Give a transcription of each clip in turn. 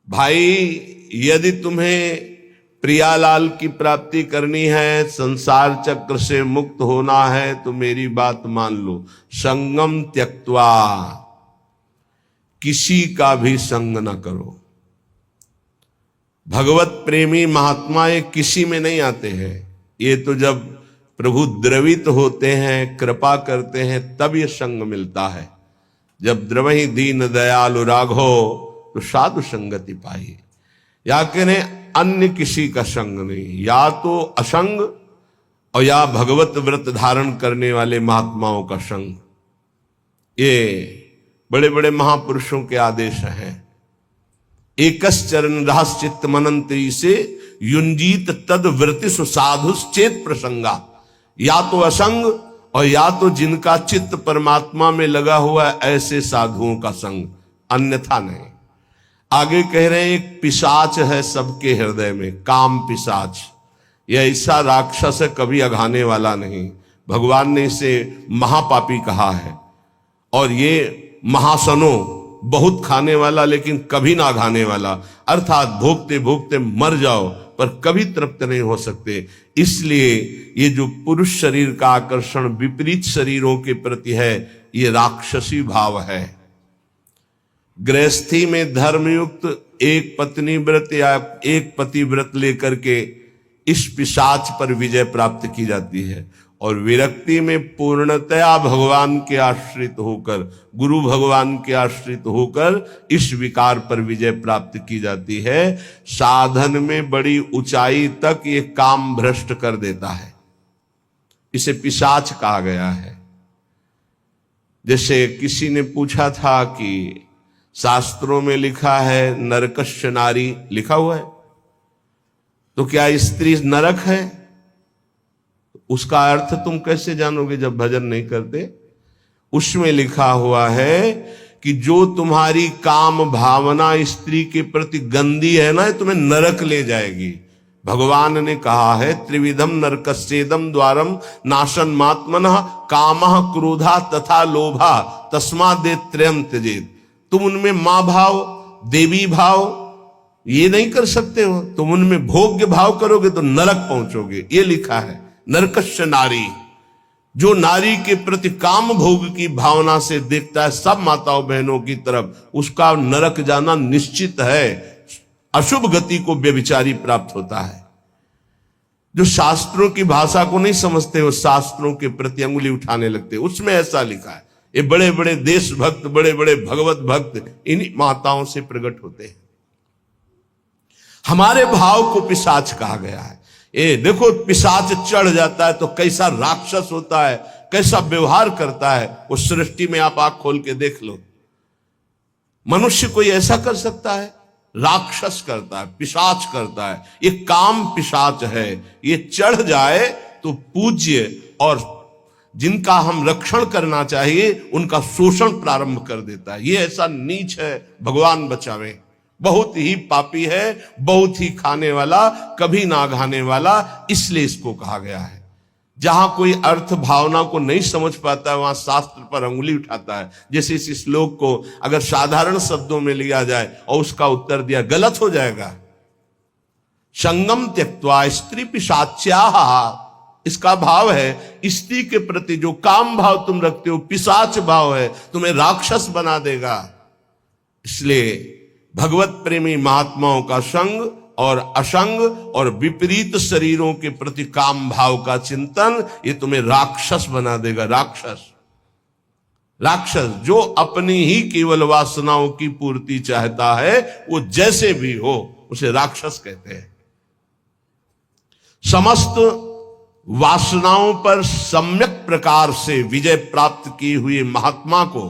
भाई यदि तुम्हें प्रियालाल की प्राप्ति करनी है, संसार चक्र से मुक्त होना है, तो मेरी बात मान लो। संगम त्यक्त्वा, किसी का भी संग न करो। भगवत प्रेमी महात्मा ये किसी में नहीं आते हैं। ये तो जब प्रभु द्रवित होते हैं, कृपा करते हैं, तब ये संग मिलता है। जब द्रवहि दीन दयालु राघो तो साधु संगति पाई। या कहें अन्य किसी का संग नहीं, या तो असंग और या भगवत व्रत धारण करने वाले महात्माओं का संग। ये बड़े बड़े महापुरुषों के आदेश हैं। एकस चरण रहस चित्त मनंत्री से युंजीत तद वृत्ति सुसाधुश्चेत प्रसंगा। या तो असंग और या तो जिनका चित्त परमात्मा में लगा हुआ है, ऐसे साधुओं का संग, अन्यथा नहीं। आगे कह रहे हैं एक पिशाच है सबके हृदय में, काम पिशाच। यह ऐसा राक्षस है, कभी अघाने वाला नहीं। भगवान ने इसे महापापी कहा है। और ये महासनो, बहुत खाने वाला लेकिन कभी ना अघाने वाला, अर्थात भोगते भोगते मर जाओ पर कभी तृप्त नहीं हो सकते। इसलिए ये जो पुरुष शरीर का आकर्षण विपरीत शरीरों के प्रति है, ये राक्षसी भाव है। गृहस्थी में धर्मयुक्त एक पत्नी व्रत या एक पति व्रत लेकर के इस पिशाच पर विजय प्राप्त की जाती है। और विरक्ति में पूर्णतया भगवान के आश्रित होकर, गुरु भगवान के आश्रित होकर इस विकार पर विजय प्राप्त की जाती है। साधन में बड़ी ऊंचाई तक ये काम भ्रष्ट कर देता है। इसे पिशाच कहा गया है। जैसे किसी ने पूछा था कि शास्त्रों में लिखा है नरकस्य नारी, लिखा हुआ है, तो क्या स्त्री नरक है? उसका अर्थ तुम कैसे जानोगे जब भजन नहीं करते? उसमें लिखा हुआ है कि जो तुम्हारी काम भावना स्त्री के प्रति गंदी है ना, तुम्हें नरक ले जाएगी। भगवान ने कहा है त्रिविधम नरकस्येदम द्वारम नाशन मात्मनः कामः क्रोधा तथा लोभा तस्मादेव त्रयं त्यजेत्। तुम उनमें मां भाव, देवी भाव ये नहीं कर सकते हो। तुम उनमें भोग्य भाव करोगे तो नरक पहुंचोगे। ये लिखा है नरकस्य नारी। जो नारी के प्रति काम भोग की भावना से देखता है सब माताओं बहनों की तरफ, उसका नरक जाना निश्चित है। अशुभ गति को व्यभिचारी प्राप्त होता है। जो शास्त्रों की भाषा को नहीं समझते हो, शास्त्रों के प्रति अंगुली उठाने लगते, उसमें ऐसा लिखा है। ये बड़े बड़े देशभक्त, बड़े बड़े भगवत भक्त इन्हीं माताओं से प्रकट होते हैं। हमारे भाव को पिशाच कहा गया है। ये देखो, पिशाच चढ़ जाता है तो कैसा राक्षस होता है, कैसा व्यवहार करता है। उस सृष्टि में आप आंख खोल के देख लो। मनुष्य कोई ऐसा कर सकता है? राक्षस करता है, पिशाच करता है। ये काम पिशाच है। ये चढ़ जाए तो पूज्य और जिनका हम रक्षण करना चाहिए उनका शोषण प्रारंभ कर देता है। ये ऐसा नीच है, भगवान बचावे। बहुत ही पापी है, बहुत ही खाने वाला, कभी ना घाने वाला, इसलिए इसको कहा गया है। जहां कोई अर्थ भावना को नहीं समझ पाता है, वहां शास्त्र पर अंगुली उठाता है। जैसे इस श्लोक को अगर साधारण शब्दों में लिया जाए और उसका उत्तर दिया, गलत हो जाएगा। संगम त्यक्त्वा स्त्री पिशाच्याः, इसका भाव है स्त्री के प्रति जो काम भाव तुम रखते हो, पिशाच भाव है, तुम्हें राक्षस बना देगा। इसलिए भगवत प्रेमी महात्माओं का संग और असंग और विपरीत शरीरों के प्रति काम भाव का चिंतन, ये तुम्हें राक्षस बना देगा। राक्षस जो अपनी ही केवल वासनाओं की पूर्ति चाहता है, वो जैसे भी हो उसे राक्षस कहते हैं। समस्त वासनाओं पर सम्यक प्रकार से विजय प्राप्त किए हुए महात्मा को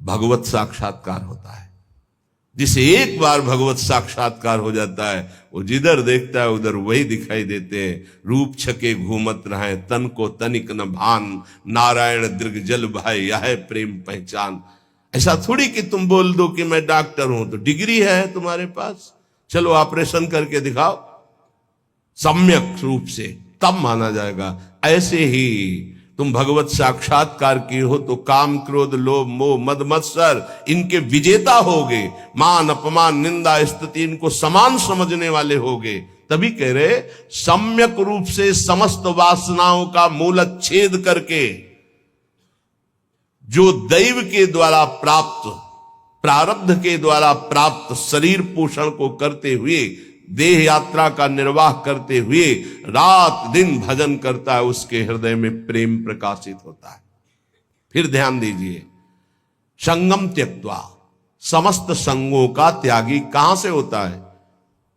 भगवत साक्षात्कार होता है। जिसे एक बार भगवत साक्षात्कार हो जाता है, वो जिधर देखता है उधर वही दिखाई देते हैं। रूप छके घूमत रहे, तन को तनिक न भान, नारायण दीर्घ जल भाई यह प्रेम पहचान। ऐसा थोड़ी कि तुम बोल दो कि मैं डॉक्टर हूं तो डिग्री है तुम्हारे पास, चलो ऑपरेशन करके दिखाओ। सम्यक रूप से तब माना जाएगा। ऐसे ही तुम भगवत साक्षात्कार किए हो तो काम क्रोध लोभ मोह मद मत्सर इनके विजेता होगे, मान अपमान निंदा स्तुति इनको समान समझने वाले होगे। तभी कह रहे सम्यक रूप से समस्त वासनाओं का मूलच्छेद करके जो दैव के द्वारा प्राप्त प्रारब्ध के द्वारा प्राप्त शरीर पोषण को करते हुए देह यात्रा का निर्वाह करते हुए रात दिन भजन करता है, उसके हृदय में प्रेम प्रकाशित होता है। फिर ध्यान दीजिए, संगम त्यक्त्वा, समस्त संगों का त्यागी कहां से होता है?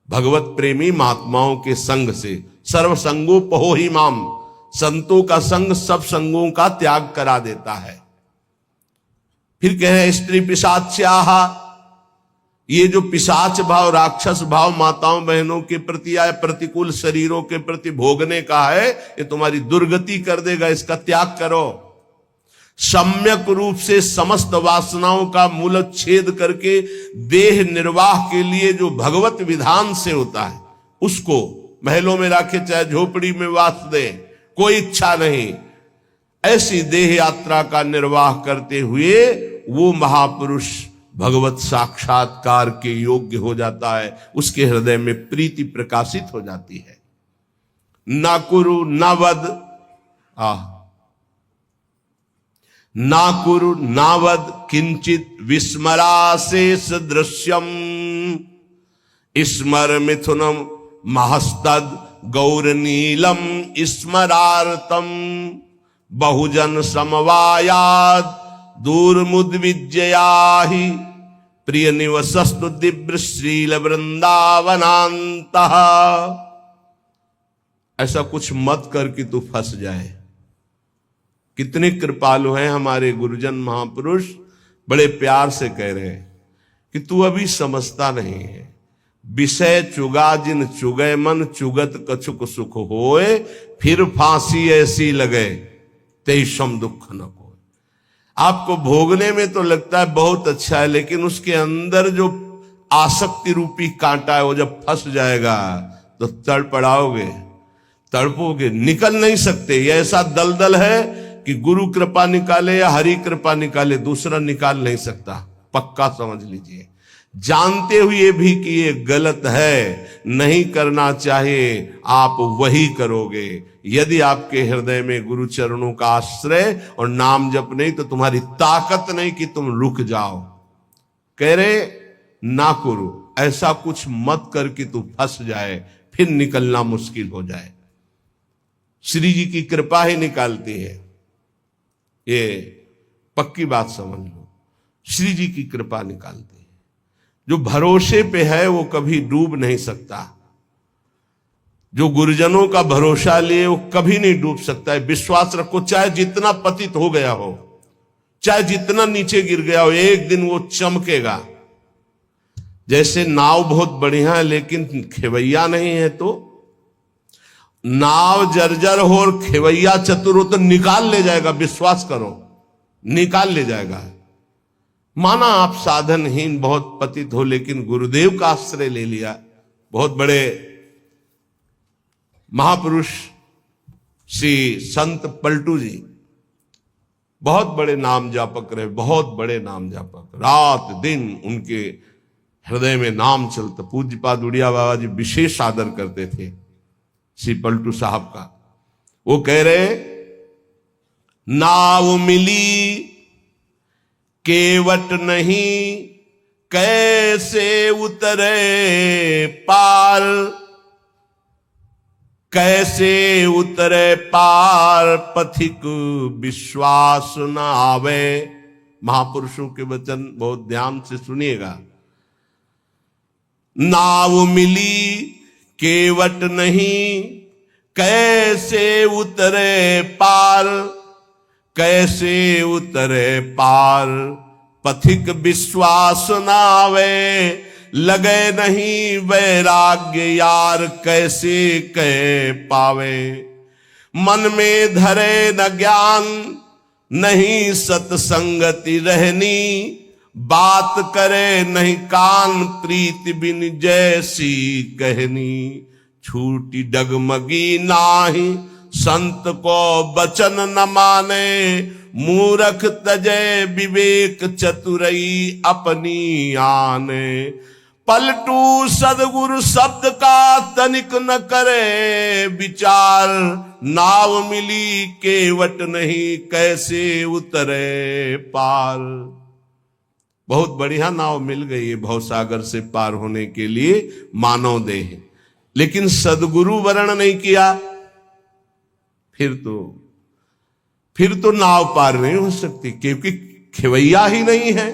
भगवत प्रेमी महात्माओं के संग से। सर्व संगो पहो ही माम, संतों का संग सब संगों का त्याग करा देता है। फिर कह रहे स्त्री पिशाच्याह, ये जो पिशाच भाव राक्षस भाव माताओं बहनों के प्रति या प्रतिकूल शरीरों के प्रति भोगने का है, ये तुम्हारी दुर्गति कर देगा, इसका त्याग करो। सम्यक रूप से समस्त वासनाओं का मूलच्छेद करके देह निर्वाह के लिए जो भगवत विधान से होता है उसको महलों में रखे चाहे झोपड़ी में वास दे, कोई इच्छा नहीं, ऐसी देह यात्रा का निर्वाह करते हुए वो महापुरुष भगवत साक्षात्कार के योग्य हो जाता है, उसके हृदय में प्रीति प्रकाशित हो जाती है। ना कुरु ना वद, ना कुरु ना वद किंचित विस्मराशेष दृश्यम, स्मर मिथुनम महस्तद गौरनीलम स्मरार्तम, बहुजन समवायाद दूरमुद्विजयाहि, प्रिय निवसस्तु दिव्य श्रील वृंदावनांतः। ऐसा कुछ मत कर कि तू फंस जाए। कितने कृपालु हैं हमारे गुरुजन महापुरुष, बड़े प्यार से कह रहे हैं कि तू अभी समझता नहीं है। विषय चुगा जिन चुगय मन, चुगत कछुक सुख होए, फिर फांसी ऐसी लगे तेषम दुख न को। आपको भोगने में तो लगता है बहुत अच्छा है, लेकिन उसके अंदर जो आसक्ति रूपी कांटा है वो जब फंस जाएगा तो तड़पड़ाओगे, तड़पोगे, निकल नहीं सकते। ये ऐसा दलदल है कि गुरु कृपा निकाले या हरि कृपा निकाले, दूसरा निकाल नहीं सकता, पक्का समझ लीजिए। जानते हुए भी कि ये गलत है, नहीं करना चाहिए, आप वही करोगे। यदि आपके हृदय में गुरु चरणों का आश्रय और नाम जप नहीं तो तुम्हारी ताकत नहीं कि तुम रुक जाओ। कह रहे ना करो, ऐसा कुछ मत कर कि तू फंस जाए, फिर निकलना मुश्किल हो जाए। श्री जी की कृपा ही निकालती है, ये पक्की बात समझ लो। श्री जी की कृपा निकालती है। जो भरोसे पे है वो कभी डूब नहीं सकता। जो गुरुजनों का भरोसा लिए वो कभी नहीं डूब सकता है। विश्वास रखो, चाहे जितना पतित हो गया हो, चाहे जितना नीचे गिर गया हो, एक दिन वो चमकेगा। जैसे नाव बहुत बढ़िया है लेकिन खेवैया नहीं है, तो नाव जर्जर हो और खेवैया चतुर हो तो निकाल ले जाएगा, विश्वास करो, निकाल ले जाएगा। माना आप साधनहीन बहुत पतित हो, लेकिन गुरुदेव का आश्रय ले लिया। बहुत बड़े महापुरुष श्री संत पलटू जी बहुत बड़े नाम जापक रहे, बहुत बड़े नाम जापक, रात दिन उनके हृदय में नाम चलता। पूज्यपाद उड़िया बाबा जी विशेष आदर करते थे श्री पलटू साहब का। वो कह रहे नाव मिली केवट नहीं, कैसे उतरे पार, कैसे उतरे पार, पथिक विश्वास न आवे। महापुरुषों के वचन बहुत ध्यान से सुनिएगा। नाव मिली केवट नहीं, कैसे उतरे पार, कैसे उतरे पार, पथिक विश्वास न आवे। लगे नहीं वैराग्य यार, कैसे कह पावे। मन में धरे न ज्ञान, नहीं सत्संगति रहनी। बात करे नहीं कान, प्रीति बिन जैसी कहनी। छूटी डगमगी नाही, संत को बचन न माने, मूरख तजय विवेक चतुरई अपनी आने। पलटू सदगुरु शब्द का तनिक न करे विचार, नाव मिली केवट नहीं कैसे उतरे पार। बहुत बढ़िया नाव मिल गई है भवसागर से पार होने के लिए मानव देह, लेकिन सदगुरु वर्ण नहीं किया, फिर तो नाव पार नहीं हो सकती, क्योंकि खिवैया ही नहीं है।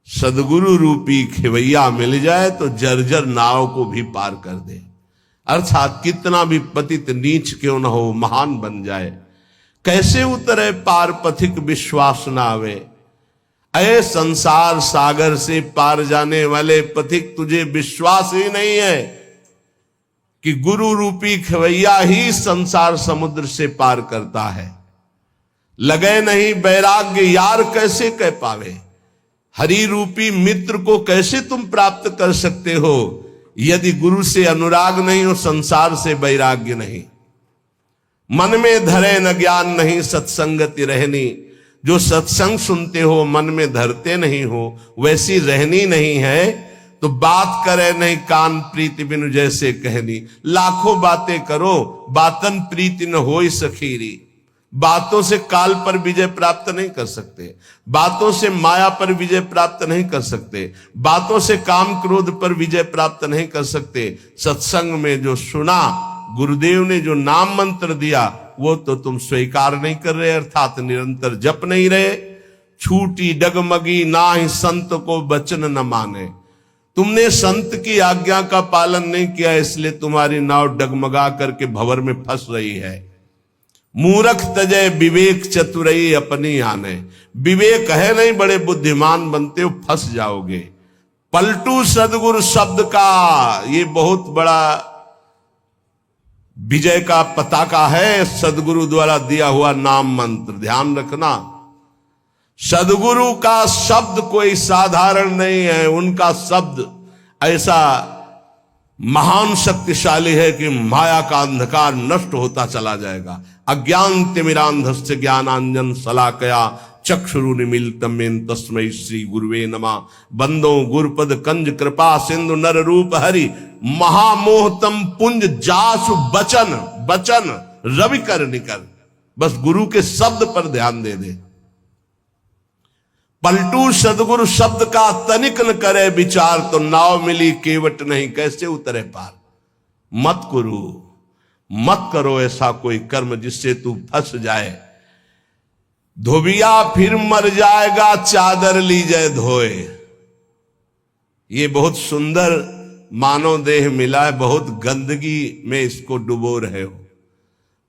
सदगुरु रूपी खिवैया मिल जाए तो जर्जर नाव को भी पार कर दे, अर्थात कितना भी पतित नीच क्यों न हो महान बन जाए। कैसे उतरे पार पथिक विश्वास न आवे, अये संसार सागर से पार जाने वाले पथिक तुझे विश्वास ही नहीं है कि गुरु रूपी खवैया ही संसार समुद्र से पार करता है। लगे नहीं वैराग्य यार कैसे कह पावे, हरि रूपी मित्र को कैसे तुम प्राप्त कर सकते हो, यदि गुरु से अनुराग नहीं हो संसार से वैराग्य नहीं। मन में धरे न ज्ञान नहीं सत्संगति रहनी, जो सत्संग सुनते हो मन में धरते नहीं हो वैसी रहनी नहीं है, तो बात करे नहीं कान प्रीति बिनु जैसे कहनी। लाखों बातें करो बातन प्रीति न होई सखीरी, बातों से काल पर विजय प्राप्त नहीं कर सकते, बातों से माया पर विजय प्राप्त नहीं कर सकते, बातों से काम क्रोध पर विजय प्राप्त नहीं कर सकते। सत्संग में जो सुना, गुरुदेव ने जो नाम मंत्र दिया वो तो तुम स्वीकार नहीं कर रहे, अर्थात निरंतर जप नहीं रहे। छूटी डगमगी ना ही संत को वचन न माने, तुमने संत की आज्ञा का पालन नहीं किया, इसलिए तुम्हारी नाव डगमगा करके भंवर में फंस रही है। मूरख तजय विवेक चतुरई अपनी आने, विवेक है नहीं बड़े बुद्धिमान बनते हो फंस जाओगे। पलटू सदगुरु शब्द का ये बहुत बड़ा विजय का पताका है, सदगुरु द्वारा दिया हुआ नाम मंत्र ध्यान रखना। सदगुरु का शब्द कोई साधारण नहीं है, उनका शब्द ऐसा महान शक्तिशाली है कि माया का अंधकार नष्ट होता चला जाएगा। अज्ञान तिमिरांधस्य ज्ञानांजन शलाकया चक्षुरुन्मीलितं येन तस्मै श्री गुरुवे नमः। बंदो गुरुपद कंज कृपा सिंधु नर रूप हरि, महामोहतम पुंज जासु बचन बचन रवि कर निकर। बस गुरु के शब्द पर ध्यान दे दे। पलटू सदगुरु शब्द का तनिक न करे विचार, तो नाव मिली केवट नहीं कैसे उतरे पार। मत करो ऐसा कोई कर्म जिससे तू फंस जाए। धोबिया फिर मर जाएगा चादर लीजे धोए। ये बहुत सुंदर मानव देह मिला है, बहुत गंदगी में इसको डुबो रहे हो,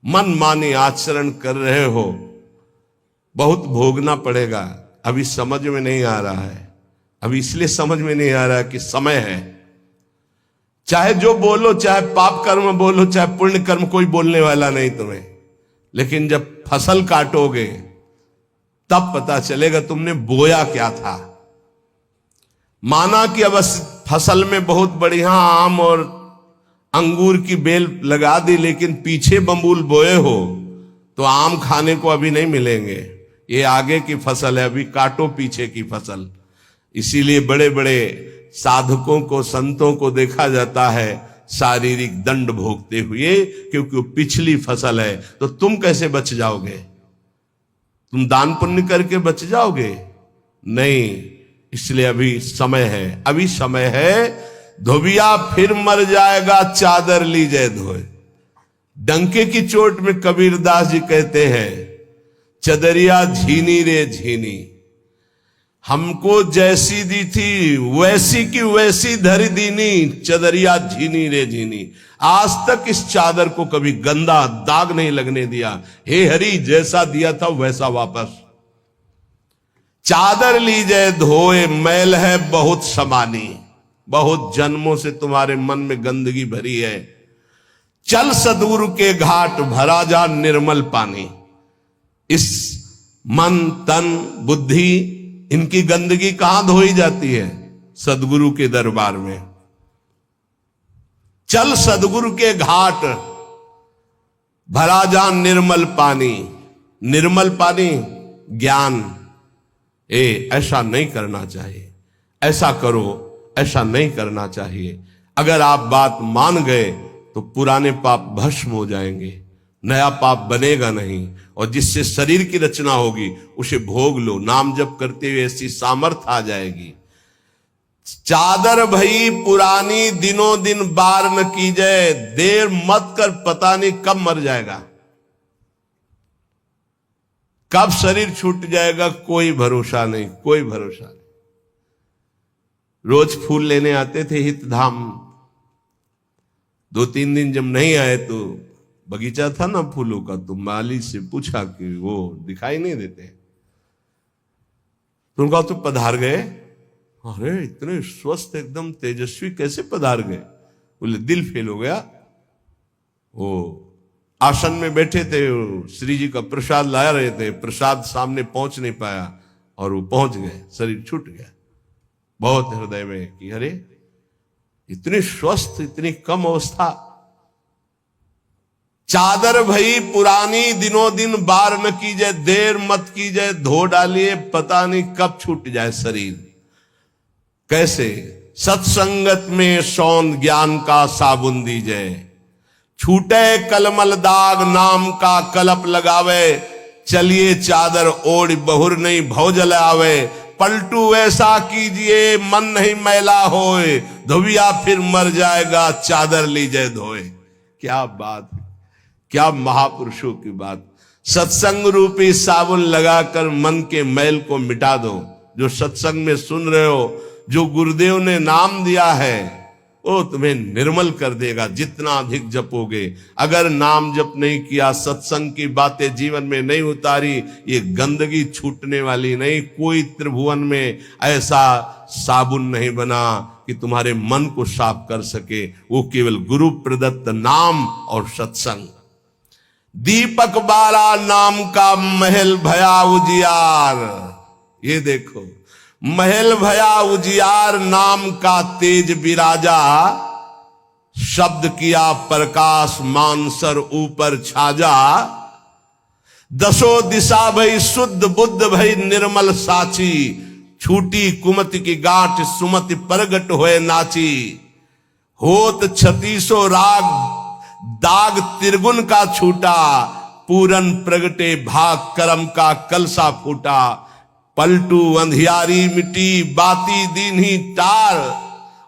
मन मानी आचरण कर रहे हो, बहुत भोगना पड़ेगा। अभी समझ में नहीं आ रहा है, अभी इसलिए समझ में नहीं आ रहा कि समय है। चाहे जो बोलो, चाहे पाप कर्म बोलो, चाहे पुण्य कर्म, कोई बोलने वाला नहीं तुम्हें, लेकिन जब फसल काटोगे तब पता चलेगा तुमने बोया क्या था। माना कि अब फसल में बहुत बढ़िया आम और अंगूर की बेल लगा दी, लेकिन पीछे बम्बूल बोए हो तो आम खाने को अभी नहीं मिलेंगे। ये आगे की फसल है, अभी काटो पीछे की फसल। इसीलिए बड़े बड़े साधकों को, संतों को देखा जाता है शारीरिक दंड भोगते हुए, क्योंकि वो पिछली फसल है। तो तुम कैसे बच जाओगे? तुम दान पुण्य करके बच जाओगे? नहीं, इसलिए अभी समय है, अभी समय है। धोबिया फिर मर जाएगा चादर लीजे धोए। डंके की चोट में कबीरदास जी कहते हैं, चदरिया झीनी रे झीनी, हमको जैसी दी थी वैसी की वैसी धरी दीनी, चदरिया झीनी रे झीनी। आज तक इस चादर को कभी गंदा दाग नहीं लगने दिया। हे हरि, जैसा दिया था वैसा वापस। चादर लीजे धोए, मैल है बहुत समानी, बहुत जन्मों से तुम्हारे मन में गंदगी भरी है। चल सदगुरु के घाट, भरा जा निर्मल पानी। इस मन तन बुद्धि इनकी गंदगी कहां धोई जाती है? सदगुरु के दरबार में। चल सदगुरु के घाट, भरा जान निर्मल पानी, निर्मल पानी ज्ञान। ऐसा नहीं करना चाहिए, ऐसा करो, ऐसा नहीं करना चाहिए। अगर आप बात मान गए तो पुराने पाप भस्म हो जाएंगे, नया पाप बनेगा नहीं, और जिससे शरीर की रचना होगी उसे भोग लो। नाम जप करते हुए ऐसी सामर्थ्य आ जाएगी। चादर भई पुरानी, दिनों दिन बार न की जाए। देर मत कर, पता नहीं कब मर जाएगा, कब शरीर छूट जाएगा, कोई भरोसा नहीं, कोई भरोसा नहीं। रोज फूल लेने आते थे हितधाम, 2-3 दिन जब नहीं आए तो बगीचा था ना फूलों का, तो माली से पूछा कि वो दिखाई नहीं देते, तो उनका तो पधार गए। अरे इतने स्वस्थ एकदम तेजस्वी कैसे पधार गए? बोले दिल फेल हो गया। वो आसन में बैठे थे, श्री जी का प्रसाद ला रहे थे, प्रसाद सामने पहुंच नहीं पाया और वो पहुंच गए, शरीर छूट गया। बहुत हृदय में कि अरे इतने स्वस्थ, इतनी कम अवस्था। चादर भई पुरानी, दिनों दिन बार न कीजिए, देर मत कीजिए, धो डालिए, पता नहीं कब छूट जाए शरीर। कैसे? सत्संगत में सौंद ज्ञान का साबुन दीजिए, छूटे कलमल दाग नाम का कलप लगावे, चलिए चादर ओढ़ बहुर नहीं भव जल आवे। पलटू ऐसा कीजिए मन नहीं मैला होए, धोबिया फिर मर जाएगा चादर लीजिए धोए। क्या बात, क्या महापुरुषों की बात। सत्संग रूपी साबुन लगाकर मन के मैल को मिटा दो। जो सत्संग में सुन रहे हो, जो गुरुदेव ने नाम दिया है, वो तुम्हें निर्मल कर देगा जितना अधिक जपोगे। अगर नाम जप नहीं किया, सत्संग की बातें जीवन में नहीं उतारी, ये गंदगी छूटने वाली नहीं। कोई त्रिभुवन में ऐसा साबुन नहीं बना कि तुम्हारे मन को साफ कर सके, वो केवल गुरु प्रदत्त नाम और सत्संग। दीपक बारा नाम का महल भया उजियार। ये देखो, महल भया उजियार, नाम का तेज विराजा, शब्द किया प्रकाश मानसर ऊपर छाजा। दसों दिशा भई शुद्ध बुद्ध भई निर्मल साची, छूटी कुमति की गांठ सुमति प्रगट होए नाची। होत 36 राग दाग त्रिगुण का छूटा, पूरन प्रगटे भाग करम का कलसा फूटा। पलटू अंधियारी मिटी बाती दीन्ही टार,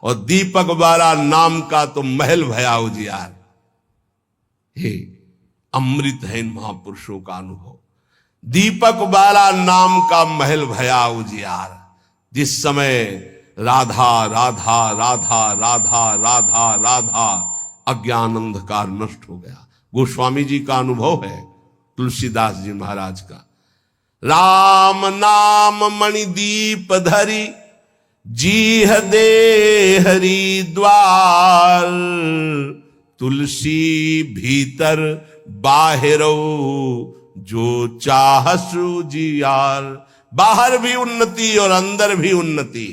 और दीपक बारा नाम का तो महल भया उजियार। हे अमृत है इन महापुरुषों का अनुभव। दीपक बारा नाम का महल भया उजियार। जिस समय राधा राधा राधा राधा राधा राधा अज्ञान अंधकार नष्ट हो गया। गोस्वामी जी का अनुभव है, तुलसीदास जी महाराज का। राम नाम मणिदीप धरी, जीह दे हरि द्वार। तुलसी भीतर बाहरो, जो चाहसु जियार। बाहर भी उन्नति और अंदर भी उन्नति।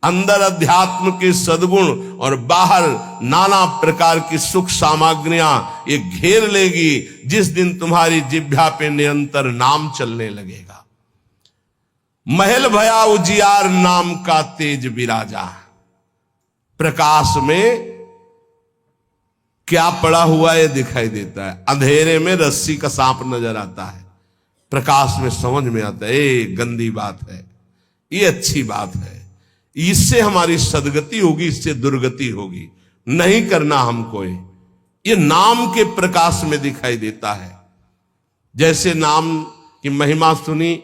अंदर अध्यात्म के सद्गुण और बाहर नाना प्रकार की सुख सामग्रियां ये घेर लेगी, जिस दिन तुम्हारी जिह्वा पे निरंतर नाम चलने लगेगा। महल भया उजियार, नाम का तेज विराजा। प्रकाश में क्या पड़ा हुआ ये दिखाई देता है, अंधेरे में रस्सी का सांप नजर आता है, प्रकाश में समझ में आता है ये गंदी बात है, ये अच्छी बात है। इससे हमारी सदगति होगी, इससे दुर्गति होगी। नहीं करना हमको ये नाम के प्रकाश में दिखाई देता है। जैसे नाम की महिमा सुनी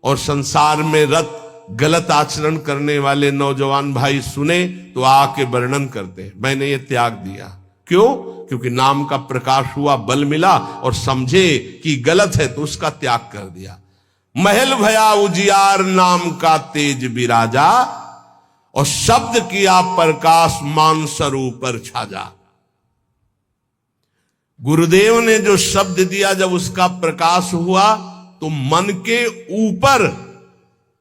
और संसार में रत गलत आचरण करने वाले नौजवान भाई सुने तो आके वर्णन करते हैं, मैंने ये त्याग दिया। क्यों? क्योंकि नाम का प्रकाश हुआ, बल मिला और समझे कि गलत है तो उसका त्याग कर दिया। महल भया उजियार, नाम का तेज विराजा, और शब्द किया प्रकाश मानसर ऊपर छाजा। गुरुदेव ने जो शब्द दिया, जब उसका प्रकाश हुआ तो मन के ऊपर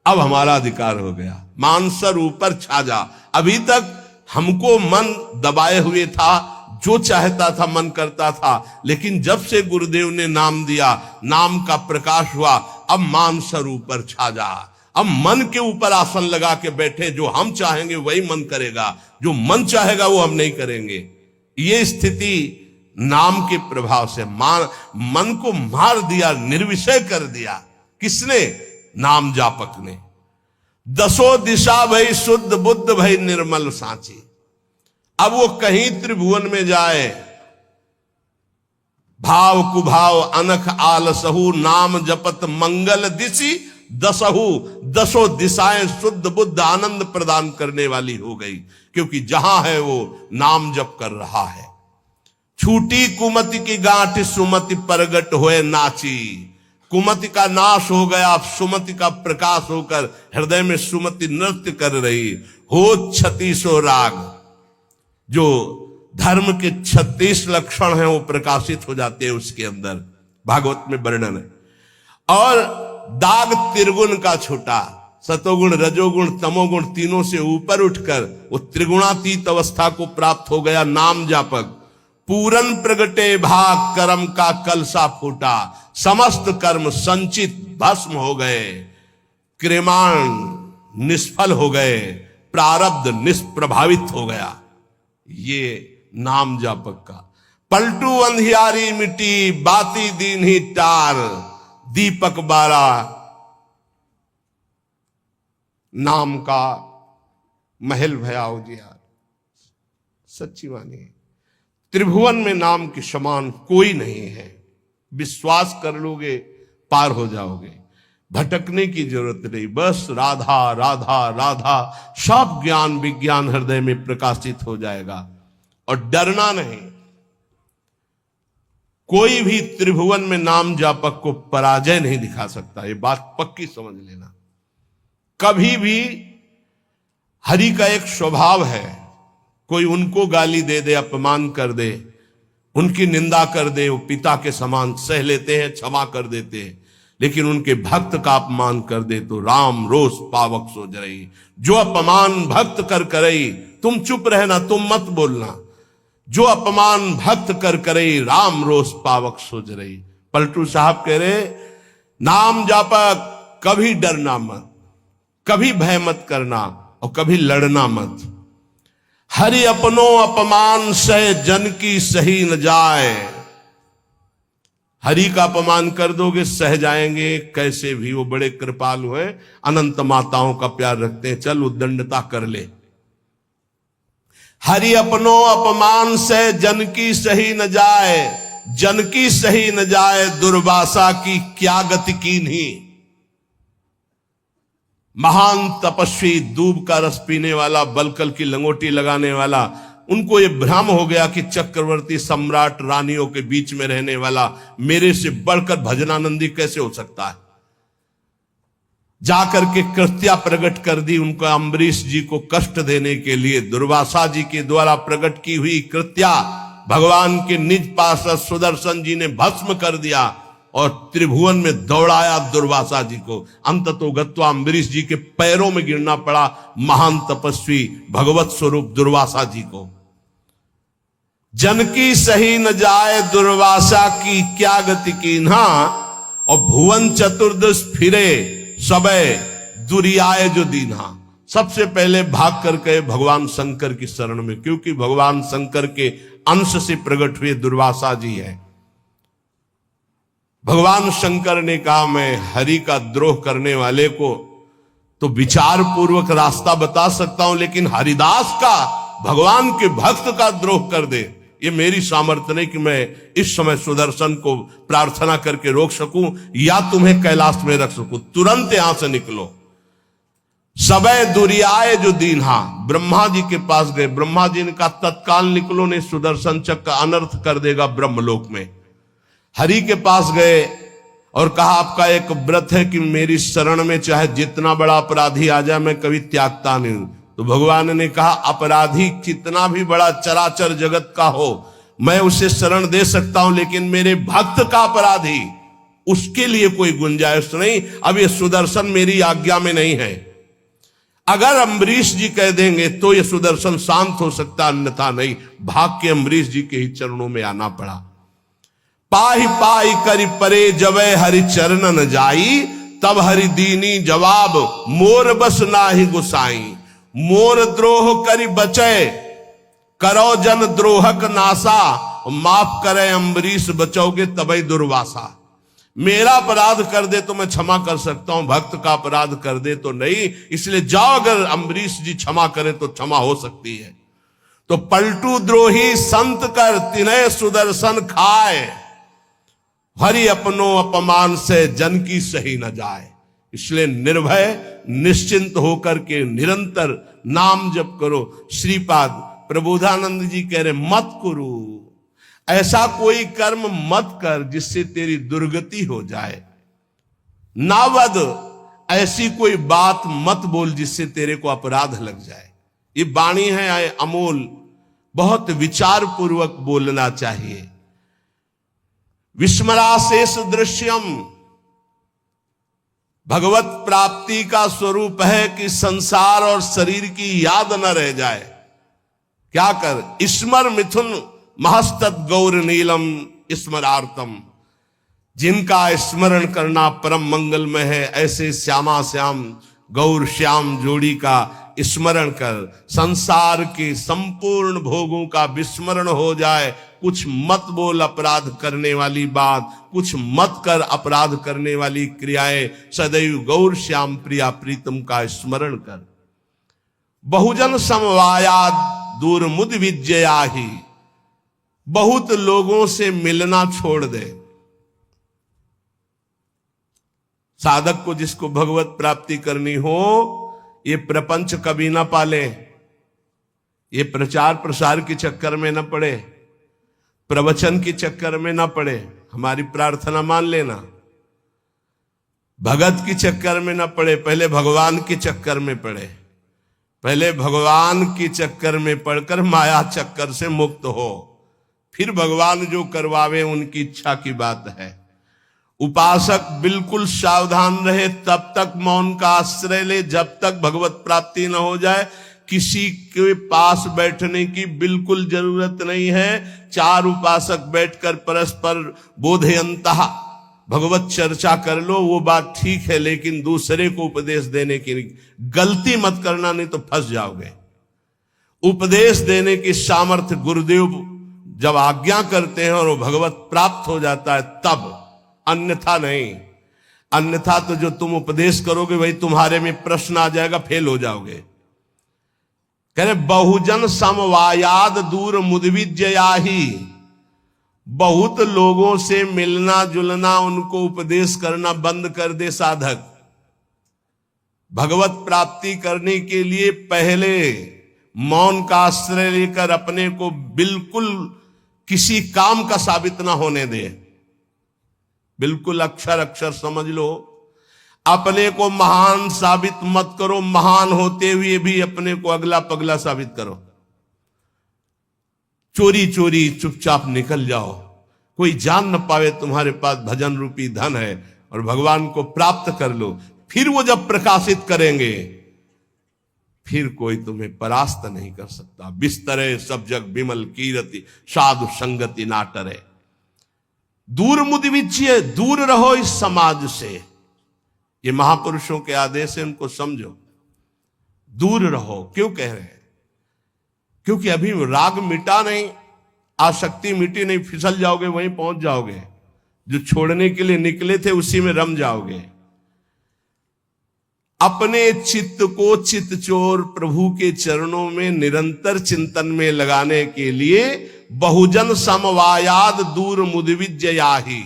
अब हमारा अधिकार हो गया। मानसर ऊपर छाजा। अभी तक हमको मन दबाए हुए था, जो चाहता था मन करता था, लेकिन जब से गुरुदेव ने नाम दिया, नाम का प्रकाश हुआ, अब मान सर ऊपर छा जा। अब मन के ऊपर आसन लगा के बैठे, जो हम चाहेंगे वही मन करेगा, जो मन चाहेगा वो हम नहीं करेंगे। ये स्थिति नाम के प्रभाव से मन को मार दिया, निर्विषय कर दिया। किसने? नाम जापक ने। दसों दिशा भई शुद्ध बुद्ध भई निर्मल सांची। अब वो कहीं त्रिभुवन में जाए, भाव कुभाव अनख आलसहु, नाम जपत मंगल दिशि दसहु। दसों दिशाएं शुद्ध बुद्ध आनंद प्रदान करने वाली हो गई, क्योंकि जहां है वो नाम जप कर रहा है। छूटी कुमति की गांठ सुमति प्रगट होए नाची। कुमति का नाश हो गया, सुमति का प्रकाश होकर हृदय में सुमति नृत्य कर रही। हो 36 राग, जो धर्म के 36 लक्षण हैं वो प्रकाशित हो जाते हैं उसके अंदर, भागवत में वर्णन है। और दाग त्रिगुण का छूटा, सतोगुण रजोगुण तमोगुण तीनों से ऊपर उठकर वो त्रिगुणातीत अवस्था को प्राप्त हो गया नाम जापक। पूरन प्रगटे भाग कर्म का कलसा फूटा, समस्त कर्म संचित भस्म हो गए, क्रियमाण निष्फल हो गए, प्रारब्ध निष्प्रभावित हो गया। ये नाम जापक का। पलटू अंधियारी मिट्टी बाती दीन ही टार, दीपक बारा नाम का महल भया उजियार। सच्ची वाणी है, त्रिभुवन में नाम के समान कोई नहीं है। विश्वास कर लोगे पार हो जाओगे, भटकने की जरूरत नहीं। बस राधा राधा राधा, सब ज्ञान विज्ञान हृदय में प्रकाशित हो जाएगा। और डरना नहीं, कोई भी त्रिभुवन में नाम जापक को पराजय नहीं दिखा सकता। ये बात पक्की समझ लेना। कभी भी हरि का एक स्वभाव है, कोई उनको गाली दे दे, अपमान कर दे, उनकी निंदा कर दे, वो पिता के समान सह लेते हैं, क्षमा कर देते हैं। लेकिन उनके भक्त का अपमान कर दे तो राम रोष पावक सो जरई। जो अपमान भक्त कर करई, तुम चुप रहना, तुम मत बोलना। जो अपमान भक्त कर करई, राम रोष पावक सो जरई। पलटू साहब कह रहे, नाम जापक कभी डरना मत, कभी भय मत करना और कभी लड़ना मत। हरि अपनो अपमान सह जन की सही न जाए। हरि का अपमान कर दोगे सह जाएंगे कैसे भी, वो बड़े कृपालु हैं, अनंत माताओं का प्यार रखते हैं, चल उद्दंडता कर ले। हरि अपनो अपमान सह जन की सही न जाए, जन की सही न जाए, दुर्वासा की क्या गति कीन्ही। महान तपस्वी, दूब का रस पीने वाला, बलकल की लंगोटी लगाने वाला, उनको ये भ्रम हो गया कि चक्रवर्ती सम्राट रानियों के बीच में रहने वाला मेरे से बढ़कर भजनानंदी कैसे हो सकता है। जाकर के कृत्या प्रकट कर दी उनको, अम्बरीश जी को कष्ट देने के लिए दुर्वासा जी के द्वारा प्रकट की हुई कृत्या भगवान के निज पार्षद सुदर्शन जी ने भस्म कर दिया और त्रिभुवन में दौड़ाया दुर्वासा जी को। अंततो गत्वा अम्बरीश जी के पैरों में गिरना पड़ा महान तपस्वी भगवत स्वरूप दुर्वासा जी को। जन की सही न जाए दुर्वासा की क्या गति कीन्हा, और भुवन चतुर्दश फिरे सबे दुरियाए जो दीन्हा। सबसे पहले भाग करके भगवान शंकर की शरण में, क्योंकि भगवान शंकर के अंश से प्रकट हुए दुर्वासा जी है। भगवान शंकर ने कहा, मैं हरि का द्रोह करने वाले को तो विचार पूर्वक रास्ता बता सकता हूं, लेकिन हरिदास का, भगवान के भक्त का द्रोह कर दे, ये मेरी सामर्थ्य नहीं कि मैं इस समय सुदर्शन को प्रार्थना करके रोक सकूं या तुम्हें कैलाश में रख सकूं। तुरंत यहां से निकलो। सबे दुरियाए जो दीन्हा, ब्रह्मा जी के पास गए। ब्रह्मा जी ने कहा तत्काल निकलो, नहीं सुदर्शन चक्र का अनर्थ कर देगा ब्रह्मलोक में। हरि के पास गए और कहा आपका एक व्रत है कि मेरी शरण में चाहे जितना बड़ा अपराधी आ जाए मैं कभी त्यागता नहीं हूं। तो भगवान ने कहा अपराधी कितना भी बड़ा चराचर जगत का हो मैं उसे शरण दे सकता हूं, लेकिन मेरे भक्त का अपराधी, उसके लिए कोई गुंजाइश नहीं। अब ये सुदर्शन मेरी आज्ञा में नहीं है। अगर अम्बरीश जी कह देंगे तो ये सुदर्शन शांत हो सकता, अन्यथा नहीं। भाग के अम्बरीश जी के ही चरणों में आना पड़ा। पाही पाई करी परे जबै हरि चरण न जाई, तब हरि दीनी जवाब मोर बस नाही गुसाई। मोर द्रोह करी बचे करो जन द्रोहक नासा, माफ करे अम्बरीश बचोगे तबै दुर्वासा। मेरा अपराध कर दे तो मैं क्षमा कर सकता हूं, भक्त का अपराध कर दे तो नहीं। इसलिए जाओ, अगर अम्बरीश जी क्षमा करें तो क्षमा हो सकती है। तो पलटू द्रोही संत कर तिन्हे सुदर्शन खाए, हरि अपनो अपमान से जन की सही न जाए। इसलिए निर्भय निश्चिंत होकर के निरंतर नाम जप करो। श्रीपाद प्रबोधानंद जी कह रहे मत करो, ऐसा कोई कर्म मत कर जिससे तेरी दुर्गति हो जाए। नावद, ऐसी कोई बात मत बोल जिससे तेरे को अपराध लग जाए। ये वाणी है अमोल, बहुत विचार पूर्वक बोलना चाहिए। विस्मराशेष दृश्यम, भगवत प्राप्ति का स्वरूप है कि संसार और शरीर की याद न रह जाए। क्या कर, स्मर मिथुन महस्तत् गौर नीलम स्मरार्थम। जिनका स्मरण करना परम मंगलमय है, ऐसे श्यामा श्याम गौर श्याम जोड़ी का स्मरण कर। संसार के संपूर्ण भोगों का विस्मरण हो जाए। कुछ मत बोल अपराध करने वाली बात, कुछ मत कर अपराध करने वाली क्रियाएं। सदैव गौर श्याम प्रिया प्रीतम का स्मरण कर। बहुजन समवायाद दूर मुद विजयाही, बहुत लोगों से मिलना छोड़ दे। साधक को जिसको भगवत प्राप्ति करनी हो, ये प्रपंच कभी ना पाले, ये प्रचार प्रसार के चक्कर में ना पड़े, प्रवचन के चक्कर में ना पड़े। हमारी प्रार्थना मान लेना, भगत के चक्कर में ना पड़े, पहले भगवान के चक्कर में पड़े। पहले भगवान के चक्कर में पड़कर माया चक्कर से मुक्त हो, फिर भगवान जो करवावे उनकी इच्छा की बात है। उपासक बिल्कुल सावधान रहे, तब तक मौन का आश्रय ले जब तक भगवत प्राप्ति न हो जाए। किसी के पास बैठने की बिल्कुल जरूरत नहीं है। चार उपासक बैठकर परस्पर बोधयंतः भगवत चर्चा कर लो, वो बात ठीक है, लेकिन दूसरे को उपदेश देने की गलती मत करना, नहीं तो फंस जाओगे। उपदेश देने की सामर्थ्य गुरुदेव जब आज्ञा करते हैं और वो भगवत प्राप्त हो जाता है तब, अन्यथा नहीं। अन्यथा तो जो तुम उपदेश करोगे वही तुम्हारे में प्रश्न आ जाएगा, फेल हो जाओगे। कह रहे बहुजन समवायाद दूर मुदविजयाही, बहुत लोगों से मिलना जुलना, उनको उपदेश करना बंद कर दे साधक। भगवत प्राप्ति करने के लिए पहले मौन का आश्रय लेकर अपने को बिल्कुल किसी काम का साबित ना होने दे। बिल्कुल अक्षर अक्षर समझ लो। अपने को महान साबित मत करो, महान होते हुए भी अपने को अगला पगला साबित करो। चोरी चोरी चुपचाप निकल जाओ, कोई जान न पावे तुम्हारे पास भजन रूपी धन है, और भगवान को प्राप्त कर लो। फिर वो जब प्रकाशित करेंगे, फिर कोई तुम्हें परास्त नहीं कर सकता। बिस्तरे सब जग बिमल कीरति, साधु संगति ना टरे। दूर मुद विजय, दूर रहो इस समाज से। ये महापुरुषों के आदेश है, उनको समझो। दूर रहो। क्यों कह रहे हैं? क्योंकि अभी राग मिटा नहीं, आसक्ति मिटी नहीं, फिसल जाओगे, वहीं पहुंच जाओगे। जो छोड़ने के लिए निकले थे उसी में रम जाओगे। अपने चित्त को चित्तचोर प्रभु के चरणों में निरंतर चिंतन में लगाने के लिए बहुजन समवायाद दूर मुदविजयाही,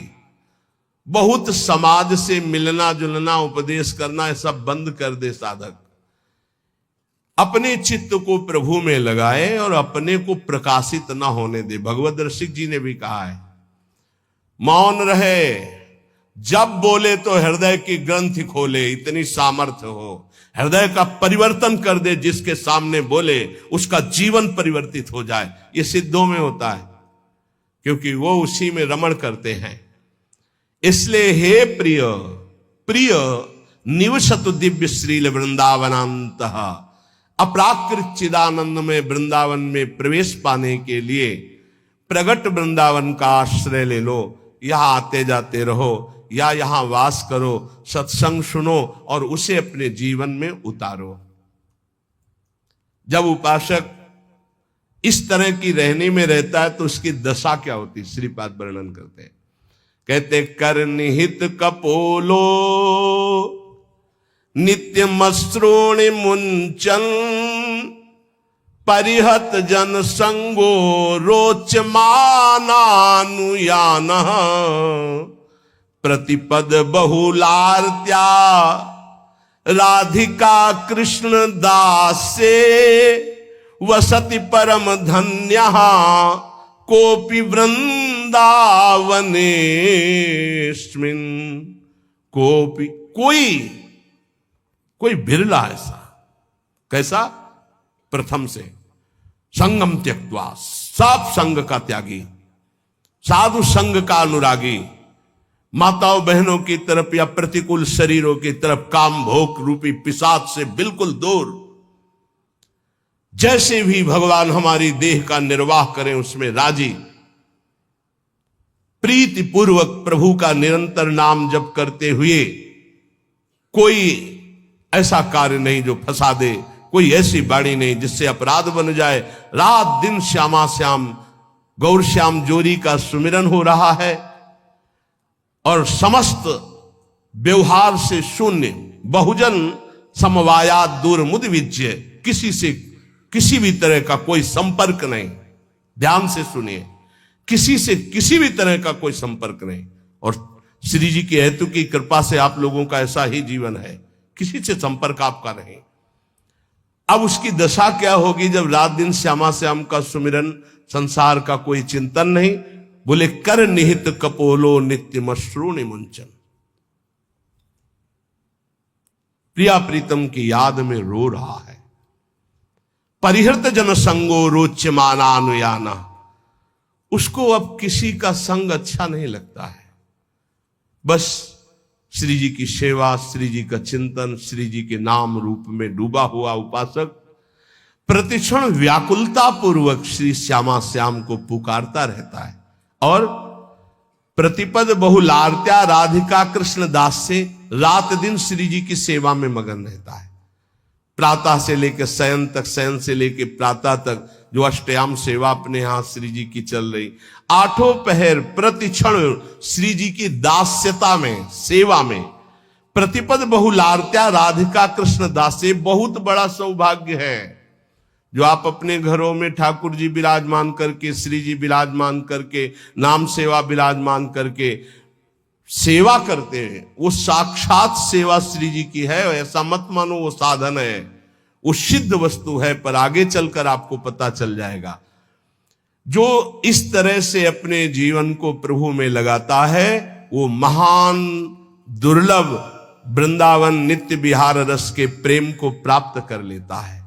बहुत समाज से मिलना जुलना उपदेश करना, सब बंद कर दे साधक। अपने चित्त को प्रभु में लगाए और अपने को प्रकाशित ना होने दे। भगवत रसिक जी ने भी कहा है, मौन रहे, जब बोले तो हृदय की ग्रंथि खोले, इतनी सामर्थ्य हो। हृदय का परिवर्तन कर दे, जिसके सामने बोले उसका जीवन परिवर्तित हो जाए। ये सिद्धों में होता है, क्योंकि वो उसी में रमण करते हैं। इसलिए हे प्रिय, प्रिय निवसतु दिव्य श्रील वृंदावनांत। अपराकृत चिदानंद में वृंदावन में प्रवेश पाने के लिए प्रगट वृंदावन का आश्रय ले लो, यहां आते जाते रहो या यहां वास करो, सत्संग सुनो और उसे अपने जीवन में उतारो। जब उपासक इस तरह की रहने में रहता है तो उसकी दशा क्या होती, श्रीपाद वर्णन करते हैं। कहते कर निहित कपोलो नित्य मश्रोणि मुंचन, परिहत जन संगो रोचमानानुयान, प्रतिपद बहुलार्त्या राधिका कृष्ण दासे, वसति परम धन्यः कोपि वृंदावनेस्मिन्। कोपि कोई बिरला ऐसा, कैसा, प्रथम से संगम त्यक्त्वा, सब संग का त्यागी, साधु संग का अनुरागी, माताओं बहनों की तरफ या प्रतिकूल शरीरों की तरफ काम भोग रूपी पिशाच से बिल्कुल दूर। जैसे भी भगवान हमारी देह का निर्वाह करें उसमें राजी, प्रीति पूर्वक प्रभु का निरंतर नाम जप करते हुए, कोई ऐसा कार्य नहीं जो फंसा दे, कोई ऐसी बाणी नहीं जिससे अपराध बन जाए। रात दिन श्यामा श्याम गौर श्याम जोरी का सुमिरन हो रहा है और समस्त व्यवहार से शून्य, बहुजन समवायात दूर मुद विज्य, किसी से किसी भी तरह का कोई संपर्क नहीं। ध्यान से सुनिए, किसी से किसी भी तरह का कोई संपर्क नहीं। और श्री जी की हेतु की कृपा से आप लोगों का ऐसा ही जीवन है, किसी से संपर्क आपका नहीं। अब उसकी दशा क्या होगी जब रात दिन श्यामा श्याम का सुमिरन, संसार का कोई चिंतन नहीं। बोले कर निहित कपोलो नित्य मश्रूणि मुंचन, प्रिया प्रीतम की याद में रो रहा है। परिहृत जन संगो रोच्यमानानुयाना, उसको अब किसी का संग अच्छा नहीं लगता है। बस श्री जी की सेवा, श्री जी का चिंतन, श्री जी के नाम रूप में डूबा हुआ उपासक प्रतिक्षण व्याकुलता पूर्वक श्री श्यामा श्याम को पुकारता रहता है और प्रतिपद बहुलार्त्या राधिका कृष्ण दास से रात दिन श्री जी की सेवा में मगन रहता है। प्रातः से लेकर शयन तक, शयन से लेकर प्रातः तक जो अष्टयाम सेवा अपने यहां श्री जी की चल रही, आठों पहर प्रतिक्षण श्री जी की दास्यता में, सेवा में। प्रतिपद बहुलार्त्या राधिका कृष्ण दासे, बहुत बड़ा सौभाग्य है जो आप अपने घरों में ठाकुर जी विराजमान करके, श्री जी विराजमान करके, नाम सेवा विराजमान करके सेवा करते हैं। वो साक्षात सेवा श्री जी की है, ऐसा मत मानो वो साधन है, वो सिद्ध वस्तु है। पर आगे चलकर आपको पता चल जाएगा। जो इस तरह से अपने जीवन को प्रभु में लगाता है वो महान दुर्लभ वृंदावन नित्य विहार रस के प्रेम को प्राप्त कर लेता है।